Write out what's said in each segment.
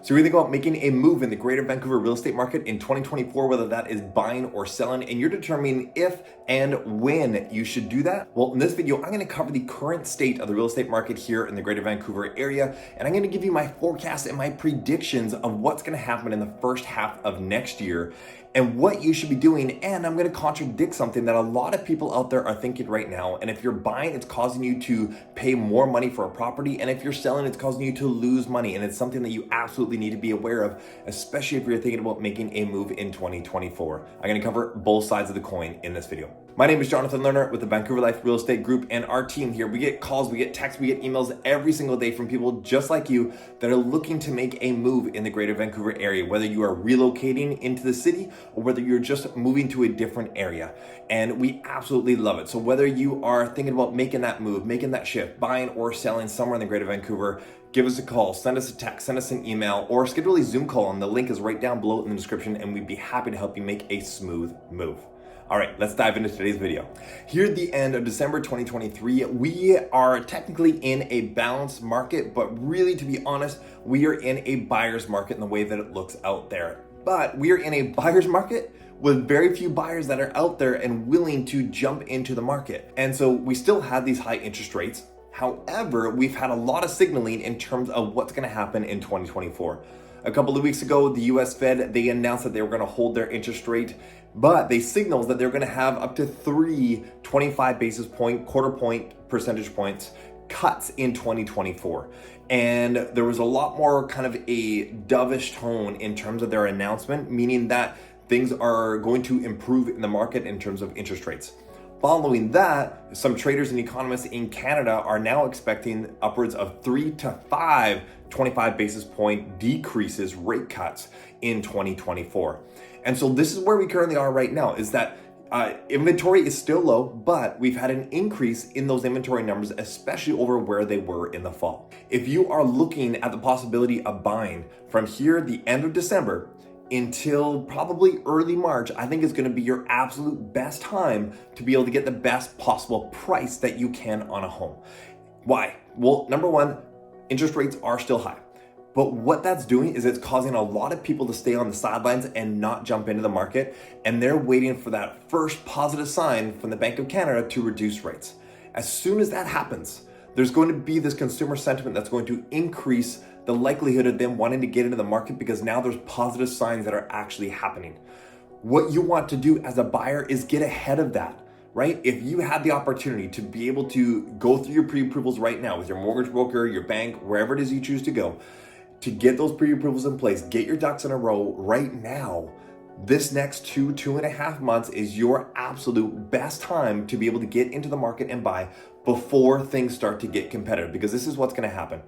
So we think about making a move in the greater Vancouver real estate market in 2024, whether that is buying or selling, and you're determining if and when you should do that. Well, in this video, I'm gonna cover the current state of the real estate market here in the greater Vancouver area, and I'm gonna give you my forecast and my predictions of what's gonna happen in the first half of next year and what you should be doing. And I'm gonna contradict something that a lot of people out there are thinking right now. And if you're buying, it's causing you to pay more money for a property. And if you're selling, it's causing you to lose money. And it's something that you absolutely need to be aware of, especially if you're thinking about making a move in 2024. I'm gonna cover both sides of the coin in this video. My name is Jonathan Lerner with the Vancouver Life Real Estate Group, and our team here, we get calls, we get texts, we get emails every single day from people just like you that are looking to make a move in the greater Vancouver area, whether you are relocating into the city or whether you're just moving to a different area. And we absolutely love it. So whether you are thinking about making that move, making that shift, buying or selling somewhere in the greater Vancouver, give us a call, send us a text, send us an email, or schedule a Zoom call, and the link is right down below in the description, and we'd be happy to help you make a smooth move. All right, let's dive into today's video. Here at the end of December 2023, we are technically in a balanced market, but really, to be honest, we are in a buyer's market in the way that it looks out there. But we are in a buyer's market with very few buyers that are out there and willing to jump into the market. And so we still have these high interest rates. However, we've had a lot of signaling in terms of what's gonna happen in 2024. A couple of weeks ago, the US Fed, they announced that they were gonna hold their interest rate, but they signaled that they're gonna have up to 3 25 basis point, quarter point, percentage points cuts in 2024. And there was a lot more kind of a dovish tone in terms of their announcement, meaning that things are going to improve in the market in terms of interest rates. Following that, some traders and economists in Canada are now expecting upwards of 3 to 5 25 basis point decreases, rate cuts in 2024. And so this is where we currently are right now, is that inventory is still low, but we've had an increase in those inventory numbers, especially over where they were in the fall. If you are looking at the possibility of buying from here, the end of December, until probably early March, I think it's gonna be your absolute best time to be able to get the best possible price that you can on a home. Why? Well, number one, interest rates are still high. But what that's doing is it's causing a lot of people to stay on the sidelines and not jump into the market. And they're waiting for that first positive sign from the Bank of Canada to reduce rates. As soon as that happens, there's going to be this consumer sentiment that's going to increase the likelihood of them wanting to get into the market, because now there's positive signs that are actually happening. What you want to do as a buyer is get ahead of that, right? If you had the opportunity to be able to go through your pre-approvals right now with your mortgage broker, your bank, wherever it is you choose to go, to get those pre-approvals in place, get your ducks in a row right now, this next 2.5 months is your absolute best time to be able to get into the market and buy before things start to get competitive, because this is what's gonna happen.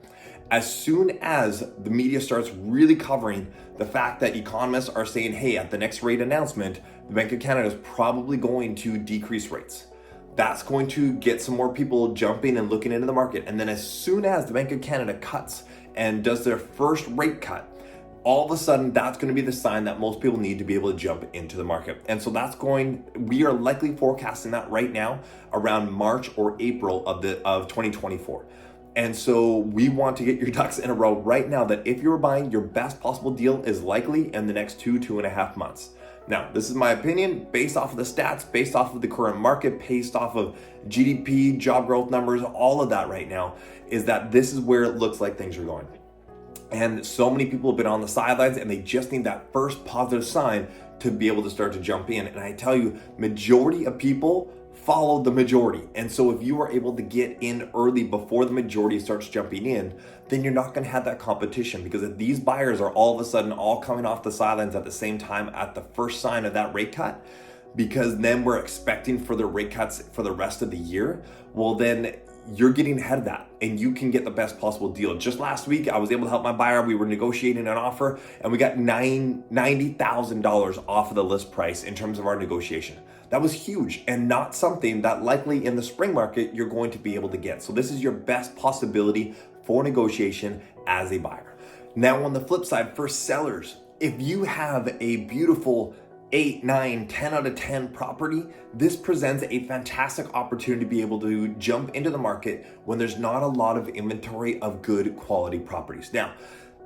As soon as the media starts really covering the fact that economists are saying, hey, at the next rate announcement, the Bank of Canada is probably going to decrease rates. That's going to get some more people jumping and looking into the market. And then as soon as the Bank of Canada cuts and does their first rate cut, all of a sudden, that's going to be the sign that most people need to be able to jump into the market. And so we are likely forecasting that right now around March or April of 2024. And so we want to get your ducks in a row right now, that if you're buying, your best possible deal is likely in the next 2.5 months. Now, this is my opinion based off of the stats, based off of the current market, based off of GDP, job growth numbers, all of that right now, is that this is where it looks like things are going. And so many people have been on the sidelines, and they just need that first positive sign to be able to start to jump in. And I tell you, majority of people follow the majority. And so if you are able to get in early before the majority starts jumping in, then you're not going to have that competition. Because if these buyers are all of a sudden all coming off the sidelines at the same time at the first sign of that rate cut, because then we're expecting further rate cuts for the rest of the year, well, then you're getting ahead of that and you can get the best possible deal. Just last week, I was able to help my buyer. We were negotiating an offer and we got $90,000 off of the list price in terms of our negotiation. That was huge, and not something that likely in the spring market you're going to be able to get. So this is your best possibility for negotiation as a buyer. Now on the flip side, for sellers, if you have a beautiful 8, 9, 10 out of 10 property, this presents a fantastic opportunity to be able to jump into the market when there's not a lot of inventory of good quality properties. Now,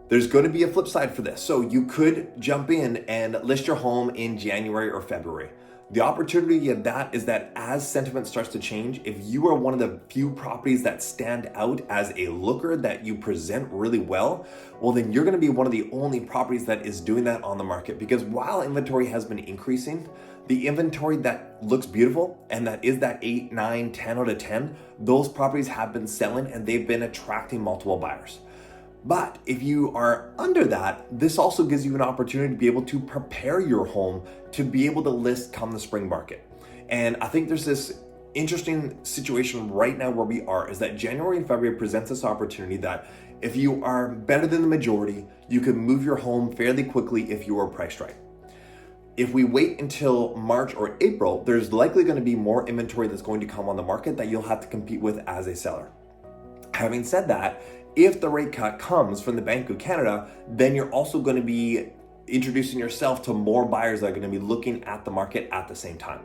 There's going to be a flip side for this. So you could jump in and list your home in January or February. The opportunity of that is that as sentiment starts to change, if you are one of the few properties that stand out as a looker, that you present really well, well, then you're going to be one of the only properties that is doing that on the market. Because while inventory has been increasing, the inventory that looks beautiful and that is that 8, 9, 10 out of 10, those properties have been selling and they've been attracting multiple buyers. But if you are under that, this also gives you an opportunity to be able to prepare your home to be able to list come the spring market. And I think there's this interesting situation right now where we are, is that January and February presents this opportunity that if you are better than the majority, you can move your home fairly quickly if you are priced right. If we wait until March or April, there's likely going to be more inventory that's going to come on the market that you'll have to compete with as a seller. Having said that, if the rate cut comes from the Bank of Canada, then you're also going to be introducing yourself to more buyers that are going to be looking at the market at the same time.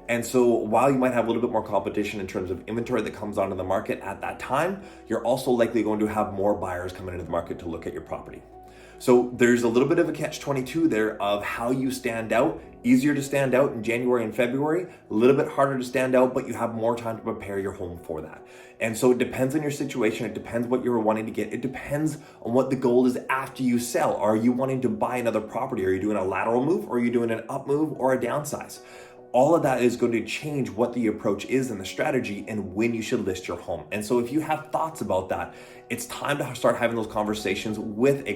And so while you might have a little bit more competition in terms of inventory that comes onto the market at that time, you're also likely going to have more buyers coming into the market to look at your property. So there's a little bit of a catch-22 there of how you stand out. Easier to stand out in January and February, a little bit harder to stand out, but you have more time to prepare your home for that. And so it depends on your situation. It depends what you're wanting to get. It depends on what the goal is after you sell. Are you wanting to buy another property? Are you doing a lateral move? Or are you doing an up move or a downsize? All of that is going to change what the approach is and the strategy and when you should list your home. And so if you have thoughts about that, it's time to start having those conversations with a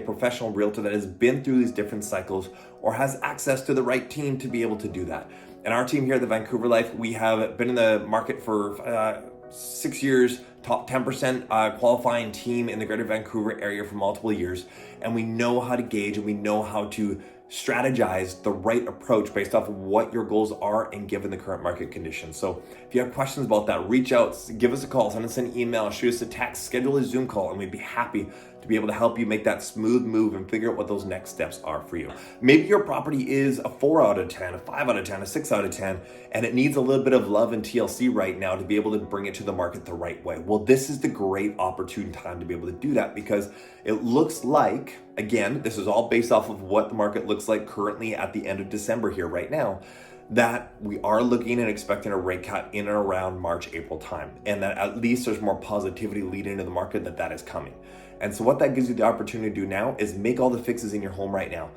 professional realtor that has been through these different cycles or has access to the right team to be able to do that. And our team here at the Vancouver Life, we have been in the market for 6 years, top 10% qualifying team in the greater Vancouver area for multiple years. And we know how to gauge and we know how to strategize the right approach based off of what your goals are and given the current market conditions. So if you have questions about that, reach out, give us a call, send us an email, shoot us a text, schedule a Zoom call, and we'd be happy to be able to help you make that smooth move and figure out what those next steps are for you. Maybe your property is a 4 out of 10, a 5 out of 10, a 6 out of 10, and it needs a little bit of love and TLC right now to be able to bring it to the market the right way. Well, this is the great opportune time to be able to do that because it looks like, again, this is all based off of what the market looks like currently at the end of December here right now, that we are looking and expecting a rate cut in and around March, April time. And that at least there's more positivity leading into the market that is coming. And so what that gives you the opportunity to do now is make all the fixes in your home right now.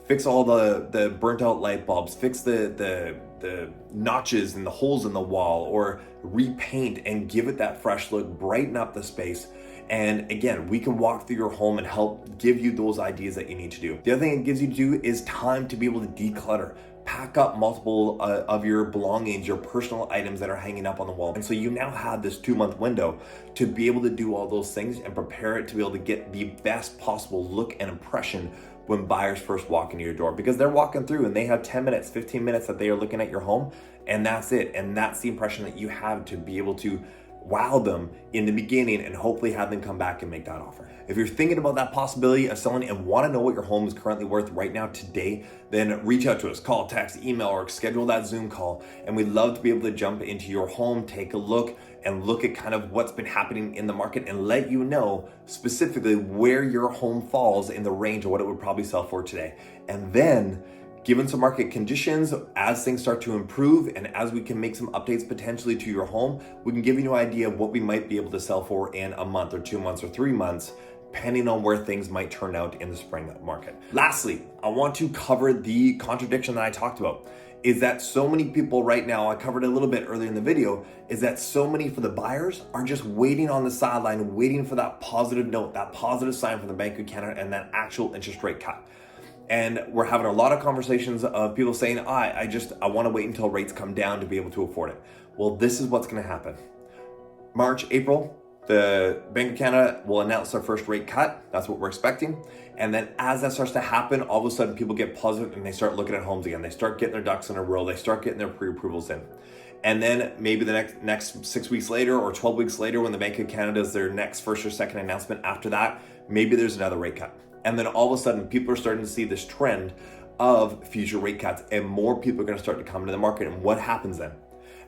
Fix all the burnt out light bulbs, fix the notches and the holes in the wall, or repaint and give it that fresh look, brighten up the space. And again, we can walk through your home and help give you those ideas that you need to do. The other thing it gives you to do is time to be able to declutter. Pack up multiple of your belongings, your personal items that are hanging up on the wall. And so you now have this 2-month window to be able to do all those things and prepare it to be able to get the best possible look and impression when buyers first walk into your door, because they're walking through and they have 10 minutes, 15 minutes that they are looking at your home, and that's it. And that's the impression that you have to be able to wow them in the beginning and hopefully have them come back and make that offer. If you're thinking about that possibility of selling and want to know what your home is currently worth right now today, then reach out to us, call, text, email, or schedule that Zoom call. And we'd love to be able to jump into your home, take a look, and look at kind of what's been happening in the market and let you know specifically where your home falls in the range of what it would probably sell for today. And then given some market conditions, as things start to improve and as we can make some updates potentially to your home, we can give you an idea of what we might be able to sell for in a month or 2 months or 3 months, depending on where things might turn out in the spring market. Lastly, I want to cover the contradiction that I talked about. Is that so many people right now, I covered a little bit earlier in the video, is that so many for the buyers are just waiting on the sideline, waiting for that positive note, that positive sign from the Bank of Canada and that actual interest rate cut. And we're having a lot of conversations of people saying, I want to wait until rates come down to be able to afford it. Well, this is what's going to happen. March, April, the Bank of Canada will announce their first rate cut. That's what we're expecting. And then as that starts to happen, all of a sudden people get positive and they start looking at homes again. They start getting their ducks in a row. They start getting their pre-approvals in. And then maybe the next 6 weeks later or 12 weeks later, when the Bank of Canada does their next first or second announcement after that, maybe there's another rate cut. And then all of a sudden, people are starting to see this trend of future rate cuts and more people are going to start to come to the market. And what happens then?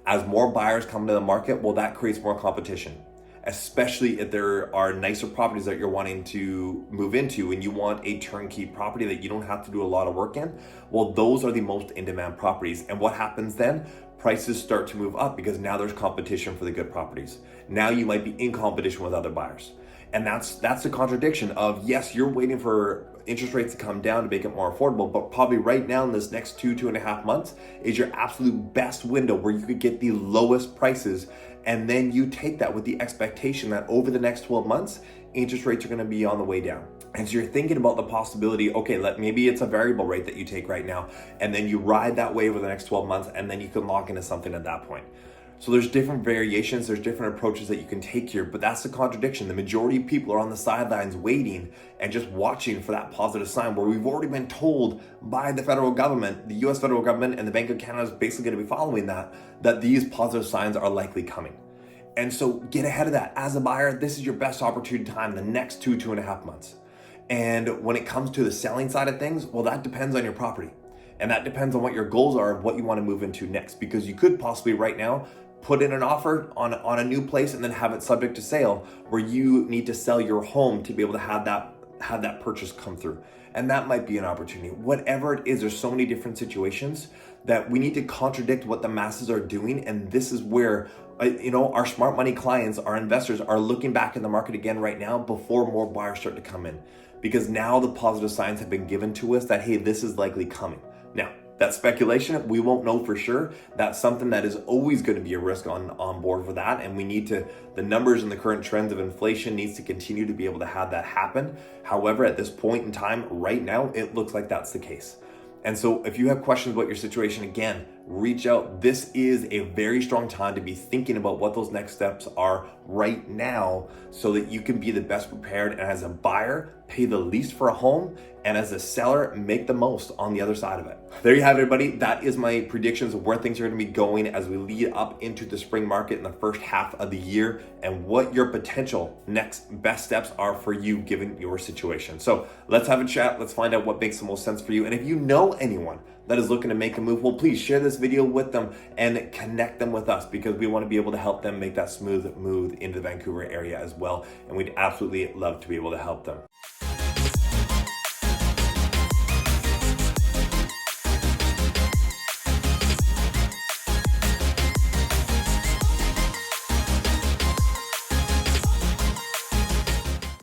As more buyers come to the market, well, that creates more competition. especially if there are nicer properties that you're wanting to move into and you want a turnkey property that you don't have to do a lot of work in. Well, those are the most in-demand properties. And what happens then? Prices start to move up because now there's competition for the good properties. Now you might be in competition with other buyers. And that's the contradiction of, yes, you're waiting for interest rates to come down to make it more affordable, but probably right now in this next 2.5 months is your absolute best window where you could get the lowest prices. And then you take that with the expectation that over the next 12 months, interest rates are gonna be on the way down. And so you're thinking about the possibility, okay, maybe it's a variable rate that you take right now, and then you ride that wave over the next 12 months, and then you can lock into something at that point. So there's different variations, there's different approaches that you can take here, but that's the contradiction. The majority of people are on the sidelines waiting and just watching for that positive sign where we've already been told by the federal government, the US federal government and the Bank of Canada is basically gonna be following that these positive signs are likely coming. And so get ahead of that. As a buyer, this is your best opportunity time the next 2.5 months. And when it comes to the selling side of things, well, that depends on your property. And that depends on what your goals are and what you want to move into next, because you could possibly right now put in an offer on a new place and then have it subject to sale where you need to sell your home to be able to have that purchase come through. And that might be an opportunity. Whatever it is, there's so many different situations that we need to contradict what the masses are doing. And this is where our smart money clients, our investors are looking back in the market again right now before more buyers start to come in, because now the positive signs have been given to us that, hey, this is likely coming. Now, that's speculation. We won't know for sure. That's something that is always going to be a risk on board for that. And we need the numbers and the current trends of inflation needs to continue to be able to have that happen. However, at this point in time, right now, it looks like that's the case. And so if you have questions about your situation, again, reach out. This is a very strong time to be thinking about what those next steps are right now so that you can be the best prepared, and as a buyer, pay the least for a home, and as a seller, make the most on the other side of it. There you have it, everybody. That is my predictions of where things are going to be going as we lead up into the spring market in the first half of the year, and what your potential next best steps are for you given your situation. So let's have a chat. Let's find out what makes the most sense for you. And if you know anyone that is looking to make a move, well, please share this video with them and connect them with us, because we want to be able to help them make that smooth move into the Vancouver area as well. And we'd absolutely love to be able to help them.